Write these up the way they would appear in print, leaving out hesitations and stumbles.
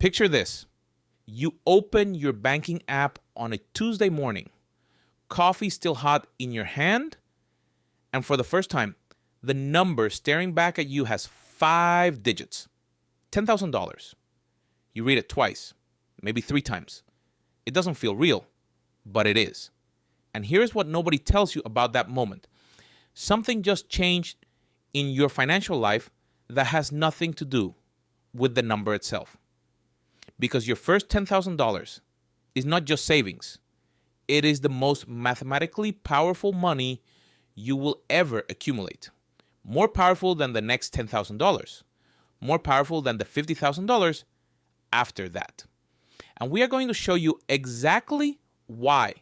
Picture this. You open your banking app on a Tuesday morning, coffee still hot in your hand, and for the first time, the number staring back at you has 5 digits. $10,000. You read it twice, maybe 3 times. It doesn't feel real, but it is. And here's what nobody tells you about that moment. Something just changed in your financial life that has nothing to do with the number itself. Because your first $10,000 is not just savings. It is the most mathematically powerful money you will ever accumulate. More powerful than the next $10,000. More powerful than the $50,000 after that. And we are going to show you exactly why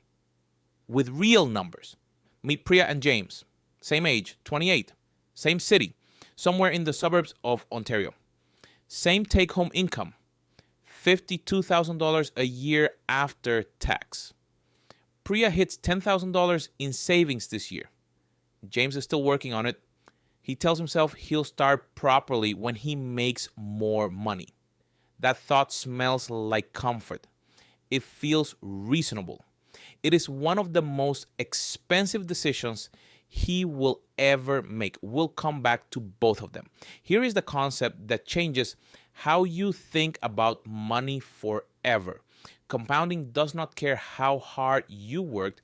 with real numbers. Meet Priya and James. Same age, 28. Same city, somewhere in the suburbs of Ontario. Same take-home income, $52,000 a year after tax. Priya hits $10,000 in savings this year. James is still working on it. He tells himself he'll start properly when he makes more money. That thought smells like comfort. It feels reasonable. It is one of the most expensive decisions he will ever make. We'll come back to both of them. Here is the concept that changes how you think about money forever. Compounding does not care how hard you worked.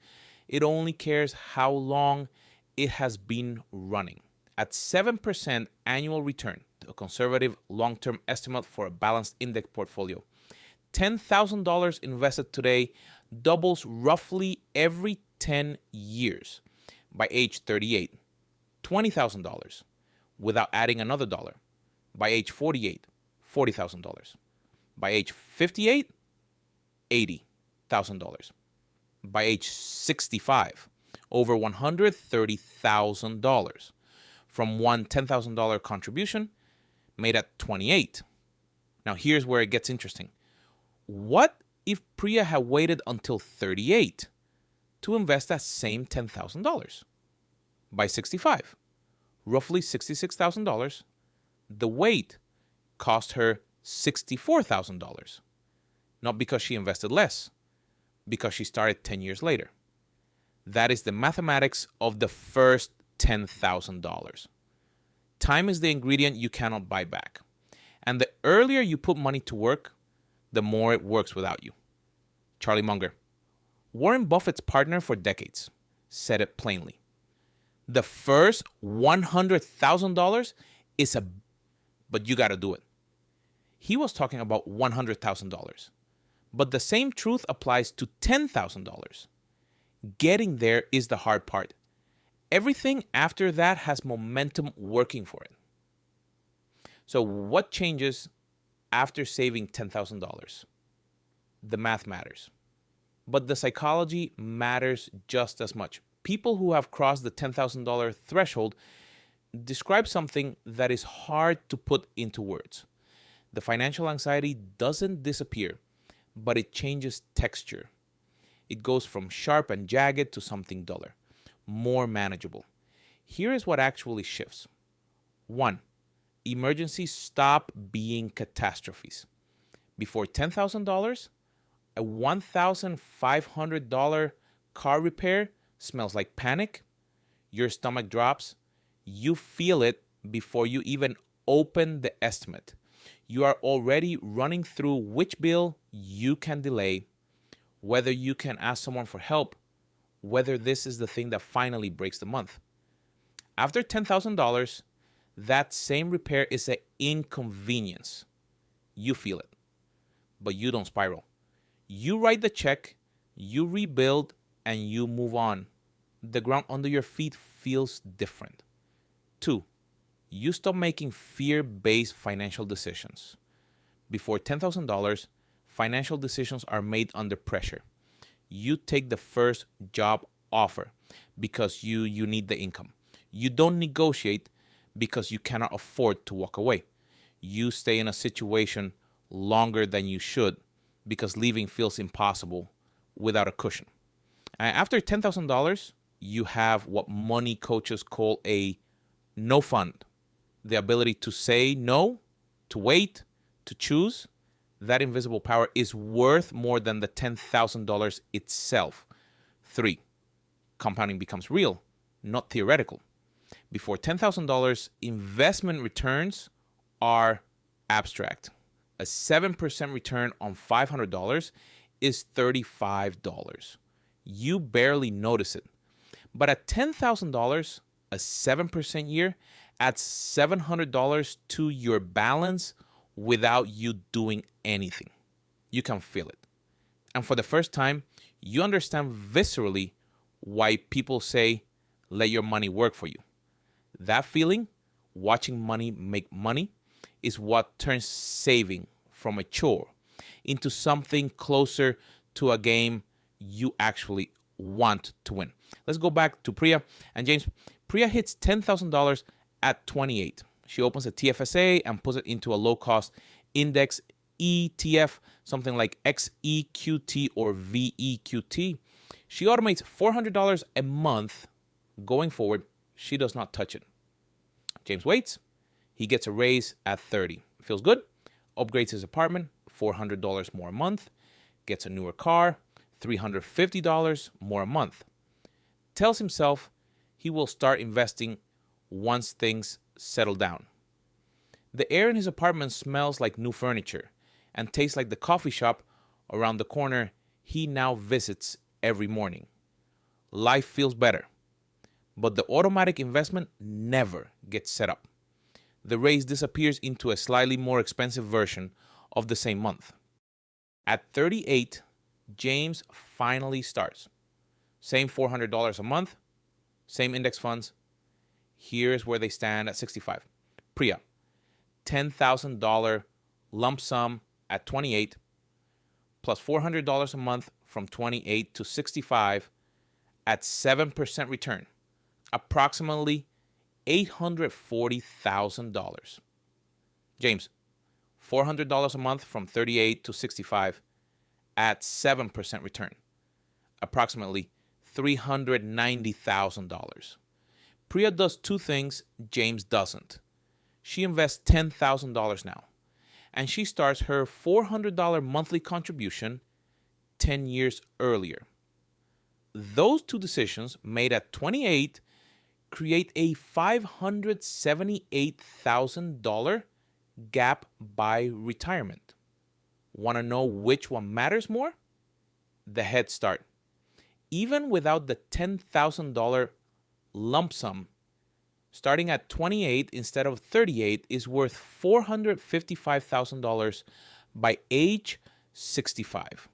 It only cares how long it has been running. At 7% annual return, a conservative long-term estimate for a balanced index portfolio, $10,000 invested today doubles roughly every 10 years. By age 38, $20,000 without adding another dollar. By age 48, $40,000. By age 58, $80,000. By age 65, over $130,000 from one $10,000 contribution made at 28. Now here's where it gets interesting. What if Priya had waited until 38 to invest that same $10,000? By 65, roughly $66,000, the wait cost her $64,000. Not because she invested less, because she started 10 years later. That is the mathematics of the first $10,000. Time is the ingredient you cannot buy back. And the earlier you put money to work, the more it works without you. Charlie Munger, Warren Buffett's partner for decades, said it plainly. The first $100,000 is but you got to do it. He was talking about $100,000. But the same truth applies to $10,000. Getting there is the hard part. Everything after that has momentum working for it. So what changes after saving $10,000? The math matters. But the psychology matters just as much. People who have crossed the $10,000 threshold describe something that is hard to put into words. The financial anxiety doesn't disappear, but it changes texture. It goes from sharp and jagged to something duller, more manageable. Here is what actually shifts. 1. Emergencies stop being catastrophes. Before $10,000, a $1,500 car repair smells like panic. Your stomach drops. You feel it before you even open the estimate. You are already running through which bill you can delay, whether you can ask someone for help, whether this is the thing that finally breaks the month. After $10,000, that same repair is an inconvenience. You feel it, but you don't spiral. You write the check, you rebuild, and you move on. The ground under your feet feels different. 2, you stop making fear-based financial decisions. Before $10,000, financial decisions are made under pressure. You take the first job offer because you need the income. You don't negotiate because you cannot afford to walk away. You stay in a situation longer than you should because leaving feels impossible without a cushion. And after $10,000, you have what money coaches call a no fund. The ability to say no, to wait, to choose, that invisible power is worth more than the $10,000 itself. 3. Compounding becomes real, not theoretical. Before $10,000, investment returns are abstract. A 7% return on $500 is $35. You barely notice it. But at $10,000, a 7% year adds $700 to your balance without you doing anything. You can feel it. And for the first time, you understand viscerally why people say, let your money work for you. That feeling, watching money make money, is what turns saving from a chore into something closer to a game you actually want to win. Let's go back to Priya and James. Priya hits $10,000 at 28. She opens a TFSA and puts it into a low-cost index ETF, something like XEQT or VEQT. She automates $400 a month. Going forward, she does not touch it. James waits. He gets a raise at 30. Feels good. Upgrades his apartment, $400 more a month. Gets a newer car, $350 more a month. Tells himself he will start investing once things settle down. The air in his apartment smells like new furniture and tastes like the coffee shop around the corner he now visits every morning. Life feels better, but the automatic investment never gets set up. The raise disappears into a slightly more expensive version of the same month. At 38, James finally starts. Same $400 a month, same index funds. Here's where they stand at 65. Priya, $10,000 lump sum at 28, plus $400 a month from 28 to 65 at 7% return, approximately $840,000. James, $400 a month from 38 to 65 at 7% return, approximately $390,000. Priya does two things James doesn't. She invests $10,000 now, and she starts her $400 monthly contribution 10 years earlier. Those two decisions, made at 28, create a $578,000 gap by retirement. Want to know which one matters more? The head start. Even without the $10,000 lump sum, starting at 28 instead of 38 is worth $455,000 by age 65.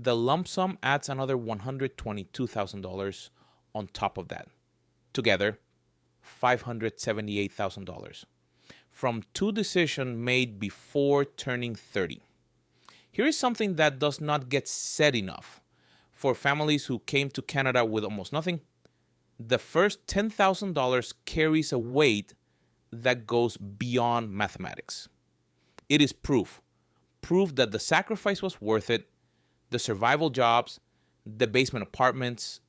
The lump sum adds another $122,000 on top of that. Together, $578,000 from two decisions made before turning 30. Here is something that does not get said enough. For families who came to Canada with almost nothing, the first $10,000 carries a weight that goes beyond mathematics. It is proof that the sacrifice was worth it, the survival jobs, the basement apartments,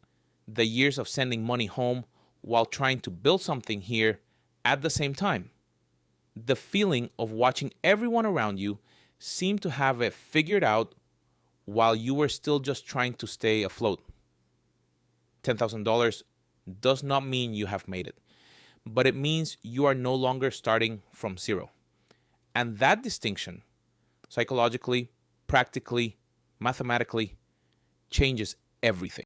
the years of sending money home while trying to build something here at the same time. The feeling of watching everyone around you seem to have it figured out while you were still just trying to stay afloat. $10,000 does not mean you have made it, but it means you are no longer starting from zero. And that distinction, psychologically, practically, mathematically, changes everything.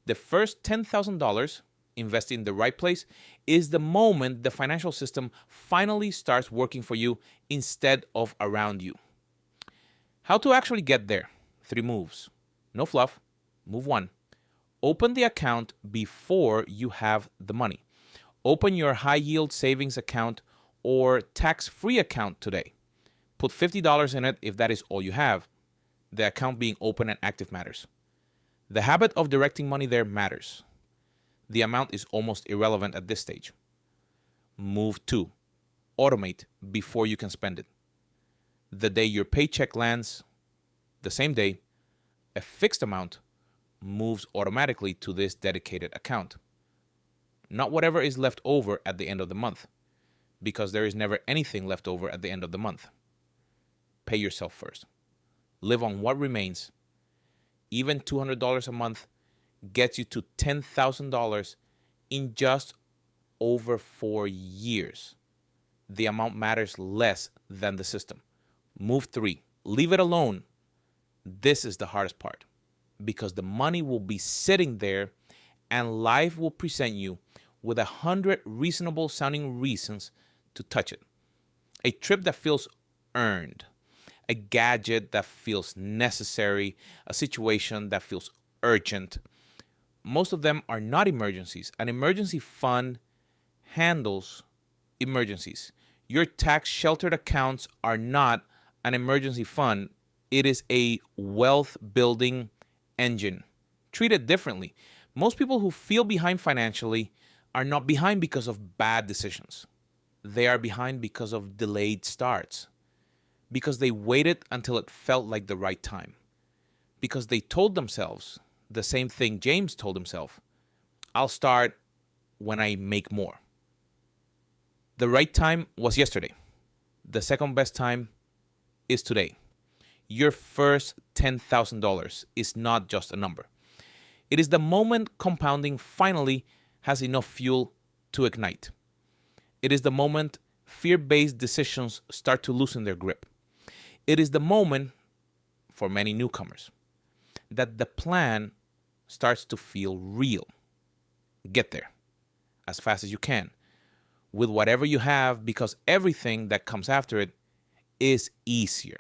The first $10,000 invested in the right place is the moment the financial system finally starts working for you instead of around you. How to actually get there? 3 moves. No fluff. Move 1. Open the account before you have the money. Open your high-yield savings account or tax-free account today. Put $50 in it if that is all you have. The account being open and active matters. The habit of directing money there matters. The amount is almost irrelevant at this stage. Move 2. Automate before you can spend it. The day your paycheck lands, the same day, a fixed amount moves automatically to this dedicated account. Not whatever is left over at the end of the month, because there is never anything left over at the end of the month. Pay yourself first. live on what remains. Even $200 a month gets you to $10,000 in just over 4 years. The amount matters less than the system. Move 3. Leave it alone. This is the hardest part because the money will be sitting there and life will present you with 100 reasonable sounding reasons to touch it. A trip that feels earned, a gadget that feels necessary, a situation that feels urgent. Most of them are not emergencies. An emergency fund handles emergencies. Your tax sheltered accounts are not an emergency fund. It is a wealth building engine. Treat it differently. Most people who feel behind financially are not behind because of bad decisions. They are behind because of delayed starts. Because they waited until it felt like the right time. Because they told themselves the same thing James told himself. I'll start when I make more. The right time was yesterday. The second best time is today. Your first $10,000 is not just a number. It is the moment compounding finally has enough fuel to ignite. It is the moment fear-based decisions start to loosen their grip. It is the moment, for many newcomers, that the plan starts to feel real. Get there as fast as you can with whatever you have, because everything that comes after it is easier.